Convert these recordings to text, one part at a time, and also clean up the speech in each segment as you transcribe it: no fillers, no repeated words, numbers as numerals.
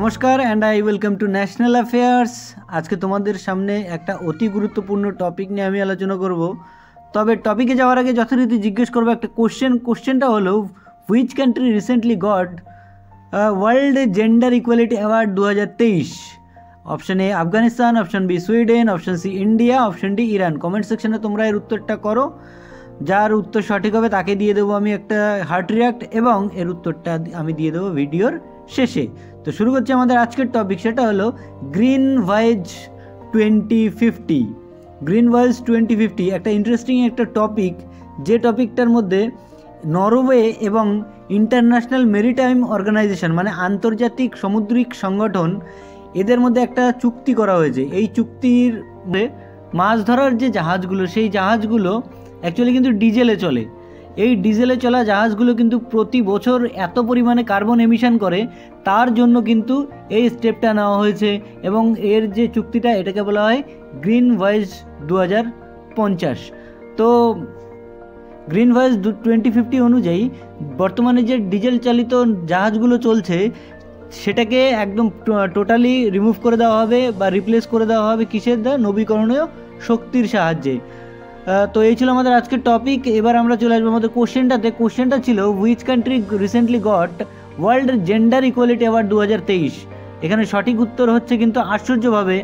নমস্কার and I welcome to national affairs. আজকে তোমাদের সামনে একটা অতি গুরুত্বপূর্ণ টপিক নিয়ে আমি আলোচনা করব। তবে টপিকে যাওয়ার আগে যথারীতি জিজ্ঞেস করবো একটা কোশ্চেনটা হলো which country recently got world gender equality award 2023? Option A Afghanistan, option B Sweden, option C India, option D Iran. Comment সেকশনে তোমরা এর উত্তরটা করো। যার উত্তর সঠিক হবে তাকে দিয়ে দেবো আমি একটা হার্ট রিয়াক্ট, এবং এর উত্তরটা আমি দিয়ে দেবো ভিডিওর শেষে। তো শুরু করছি আমাদের আজকের টপিক, সেটা হলো গ্রিন ভয়েজ 2050। গ্রিন ভয়েজ 2050 একটা ইন্টারেস্টিং একটা টপিক, যে টপিকটার মধ্যে নরওয়ে এবং ইন্টারন্যাশনাল মেরিটাইম অর্গানাইজেশন মানে আন্তর্জাতিক সামুদ্রিক সংগঠন, এদের মধ্যে একটা চুক্তি করা হয়েছে। এই চুক্তির মাছ ধরার যে জাহাজগুলো, সেই জাহাজগুলো অ্যাকচুয়ালি কিন্তু ডিজেলে চলে। এই ডিজেলে চলা জাহাজগুলো কিন্তু প্রতি বছর এত পরিমাণে কার্বন এমিশন করে, তার জন্য কিন্তু এই স্টেপটা নেওয়া হয়েছে। এবং এর যে চুক্তিটা, এটাকে বলা হয় গ্রিন ভয়েজ 2050। তো গ্রিন ভয়েজ 2050 অনুযায়ী বর্তমানে যে ডিজেল চালিত জাহাজগুলো চলছে, সেটাকে একদম টোটালি রিমুভ করে দেওয়া হবে বা রিপ্লেস করে দেওয়া হবে কিসের দ্বারা? নবীকরণীয় শক্তির সাহায্যে। তো এই ছিল আমাদের আজকের টপিক। এবার আমরা চলে আসবো আমাদের কোশ্চেনটাতে। কোশ্চেনটা ছিল which country recently got world gender equality award 2023? এখানে সঠিক উত্তর হচ্ছে কিন্তু আশ্চর্যভাবে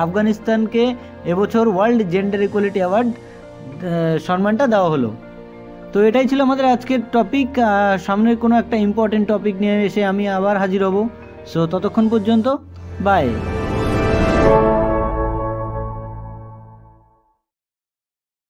আফগানিস্তানকে এবছর ওয়ার্ল্ড জেন্ডার ইকুয়ালিটি অ্যাওয়ার্ড সম্মানটা দেওয়া হলো। তো এটাই ছিল আমাদের আজকের টপিক। সামনের কোনো একটা ইম্পর্টেন্ট টপিক নিয়ে এসে আমি আবার হাজির হব। সো ততক্ষণ পর্যন্ত বাই।